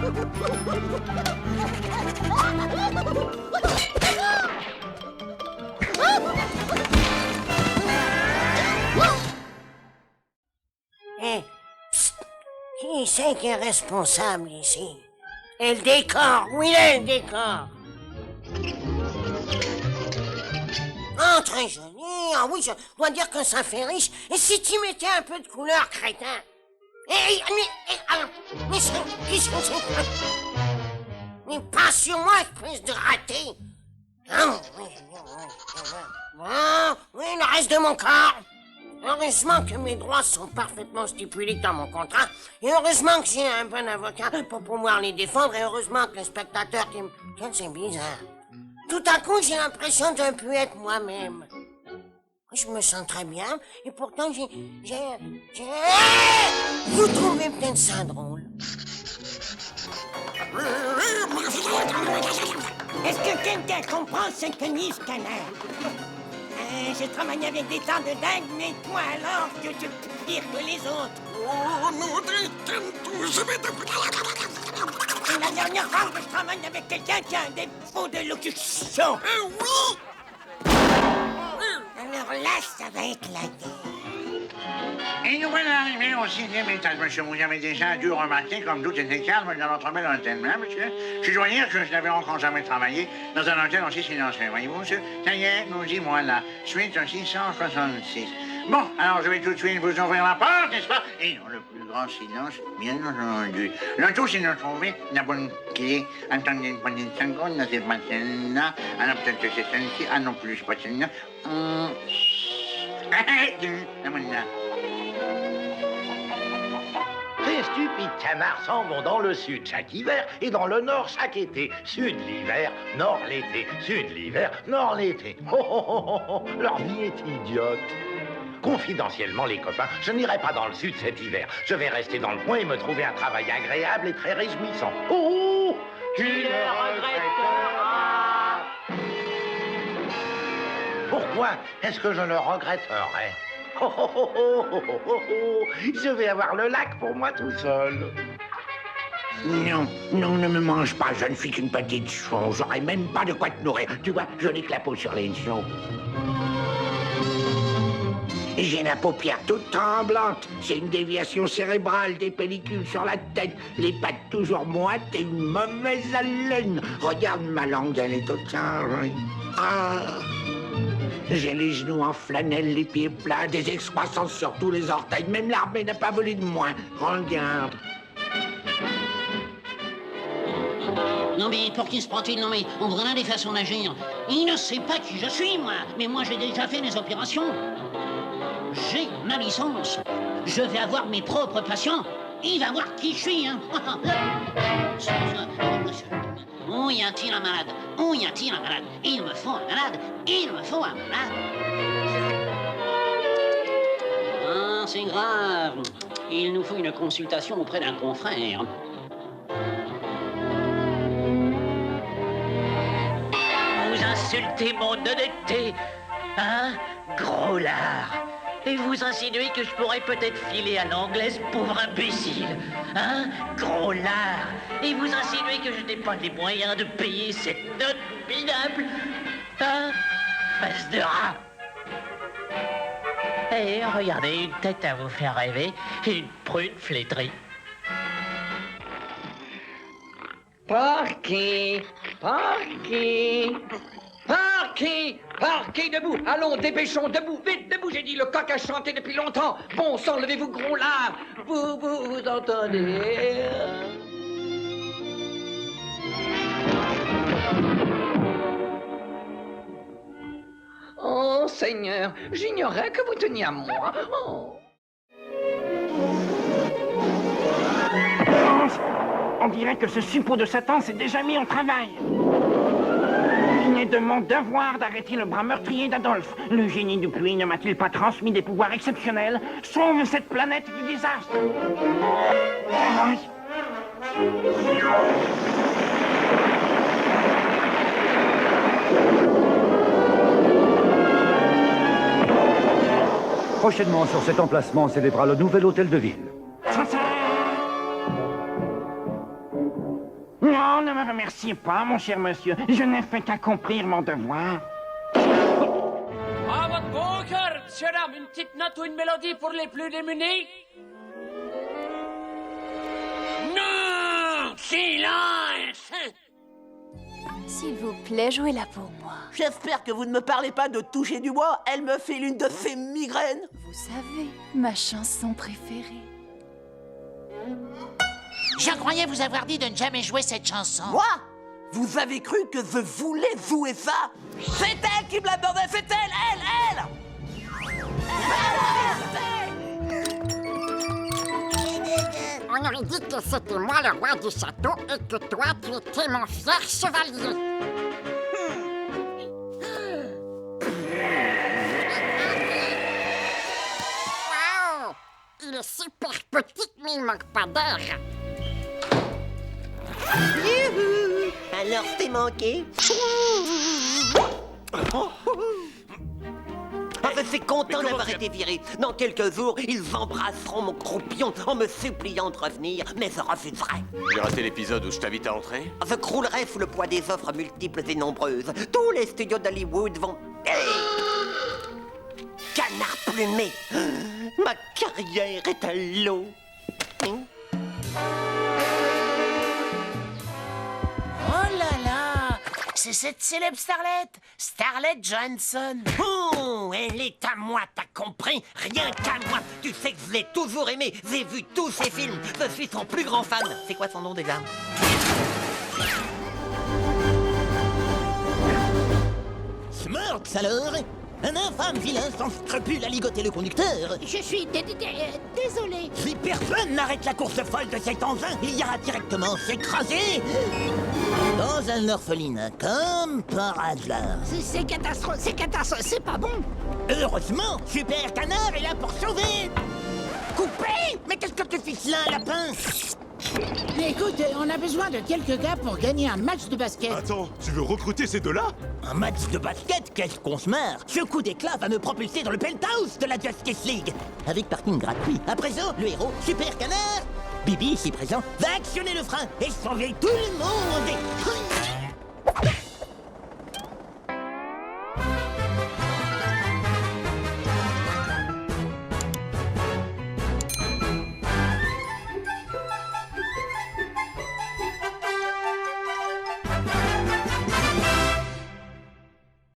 Hé, psst, qui c'est qui est responsable ici? Et le décor, où il est le décor? Oh, très joli. Ah oui, je dois dire que ça fait riche. Et si tu mettais un peu de couleur, crétin? Mais qu'est-ce que c'est? Mais pas sur moi, espèce de raté. Oui, le reste de mon corps. Heureusement que mes droits sont parfaitement stipulés dans mon contrat. Et heureusement que j'ai un bon avocat pour pouvoir les défendre. Et heureusement que le spectateur qui me... Tiens, c'est bizarre. Tout à coup, j'ai l'impression de ne plus être moi-même. Je me sens très bien. Et pourtant, Vous trouvez peut-être ça drôle. Est-ce que quelqu'un comprend ce que dit ce canard? J'ai travaillé avec des tas de dingues, mais toi alors que tu es pire que les autres. Oh, maudit Kentou, je vais te... C'est la dernière fois que je travaille avec quelqu'un qui a un défaut de locution. Oui! Alors là, ça va éclater. Et nous voilà arrivés au 6e étage, monsieur. Vous avez déjà dû remarquer comme tout était calme dans notre bel hôtel, hein, monsieur? Je dois dire que je n'avais encore jamais travaillé dans un hôtel aussi silencieux. Voyez-vous, monsieur? Ça y est, nous y voilà. Suite 666. Bon, alors je vais tout de suite vous ouvrir la porte, n'est-ce pas? Et dans le plus grand silence, bien entendu. Le tout, c'est de trouver la bonne clé. Attendez une poignée de secondes, là, c'est pas celle-là. Ah non, peut-être que c'est celle-ci. Ah non plus, c'est pas celle-là. La bonne là. Ces stupides canards s'en vont dans le sud chaque hiver et dans le nord chaque été. Sud l'hiver, nord l'été. Sud l'hiver, nord l'été. Oh, oh, oh, oh, oh. Leur vie est idiote. Confidentiellement, les copains, je n'irai pas dans le sud cet hiver. Je vais rester dans le coin et me trouver un travail agréable et très réjouissant. Oh, tu le regretteras. Pourquoi est-ce que je le regretterais? Oh, oh, oh, oh, oh, oh, oh, oh. Je vais avoir le lac pour moi tout seul. Non, non, ne me mange pas, je ne suis qu'une petite chon. J'aurai même pas de quoi te nourrir. Tu vois, je n'ai que la peau sur les joues. J'ai la paupière toute tremblante. J'ai une déviation cérébrale, des pellicules sur la tête, les pattes toujours moites et une mauvaise haleine. Regarde ma langue, elle est toute chargée. Ah. J'ai les genoux en flanelle, les pieds plats, des excroissances sur tous les orteils. Même l'armée n'a pas volé de moi. Regarde. Non mais pour qui se prend-il? Non mais on voudrait des façons d'agir. Il ne sait pas qui je suis, moi. Mais moi j'ai déjà fait des opérations. J'ai ma licence. Je vais avoir mes propres patients. Il va voir qui je suis, hein. Où y a-t-il un malade? Où y a-t-il un malade? Il me faut un malade. Il me faut un malade. Ah, c'est grave. Il nous faut une consultation auprès d'un confrère. Vous insultez mon honnêteté, hein, gros lard? Et vous insinuez que je pourrais peut-être filer à l'anglaise, pauvre imbécile, hein, gros lard? Et vous insinuez que je n'ai pas les moyens de payer cette note minable, hein, face de rat? Eh, regardez, une tête à vous faire rêver, une prune flétrie. Parquet, parquet, parquet, parquet, debout. Allons, dépêchons, debout, vite, debout, j'ai dit, le coq a chanté depuis longtemps. Bon sang, levez-vous, gros lard. Vous entendez? Oh, Seigneur, j'ignorais que vous teniez à moi. Oh. On dirait que ce suppôt de Satan s'est déjà mis au travail. Il est de mon devoir d'arrêter le bras meurtrier d'Adolphe. Le génie du pluie ne m'a-t-il pas transmis des pouvoirs exceptionnels? Sauve cette planète du désastre. Prochainement sur cet emplacement s'élèvera le nouvel hôtel de ville. Non, ne me remerciez pas, mon cher monsieur. Je n'ai fait qu'accomplir mon devoir. À votre bon cœur, monsieur dame, une petite note ou une mélodie pour les plus démunis? Non! Silence! S'il vous plaît, jouez-la pour moi. J'espère que vous ne me parlez pas de toucher du bois. Elle me fait l'une de ces migraines. Vous savez, ma chanson préférée. Je croyais vous avoir dit de ne jamais jouer cette chanson. Moi? Vous avez cru que je voulais jouer ça? C'est elle qui me l'a demandé, c'est elle! On aurait dit que c'était moi le roi du château et que toi, tu étais mon fier chevalier. Wow! Il est super petit, mais il manque pas d'air. Youhou! Alors t'es manqué? Je suis content d'avoir été viré. Dans quelques jours, ils embrasseront mon croupion en me suppliant de revenir, mais je refuserai. J'ai raté l'épisode où je t'invite à entrer. Je croulerai sous le poids des offres multiples et nombreuses. Tous les studios d'Hollywood vont... Canard plumé! Ma carrière est à l'eau. Oh là là! C'est cette célèbre starlette, Scarlett Johansson. Oh, elle est à moi, t'as compris? Rien qu'à moi. Tu sais que je l'ai toujours aimée. J'ai vu tous ses films. Je suis son plus grand fan. C'est quoi son nom déjà? Smurks alors? Un infâme vilain sans scrupule a ligoté le conducteur. Je suis désolé. Si personne n'arrête la course folle de cet engin, il ira directement s'écraser dans un orphelinat, comme par hasard. C'est catastrophe, c'est pas bon. Heureusement, Super Canard est là pour sauver. Coupé? Mais qu'est-ce que tu fiches là, lapin? Écoute, on a besoin de quelques gars pour gagner un match de basket. Attends, tu veux recruter ces deux-là? Un match de basket? Qu'est-ce qu'on se marre? Ce coup d'éclat va me propulser dans le penthouse de la Justice League. Avec parking gratuit. À présent, le héros, Super Canard, Bibi, ici présent, va actionner le frein et sauver tout le monde.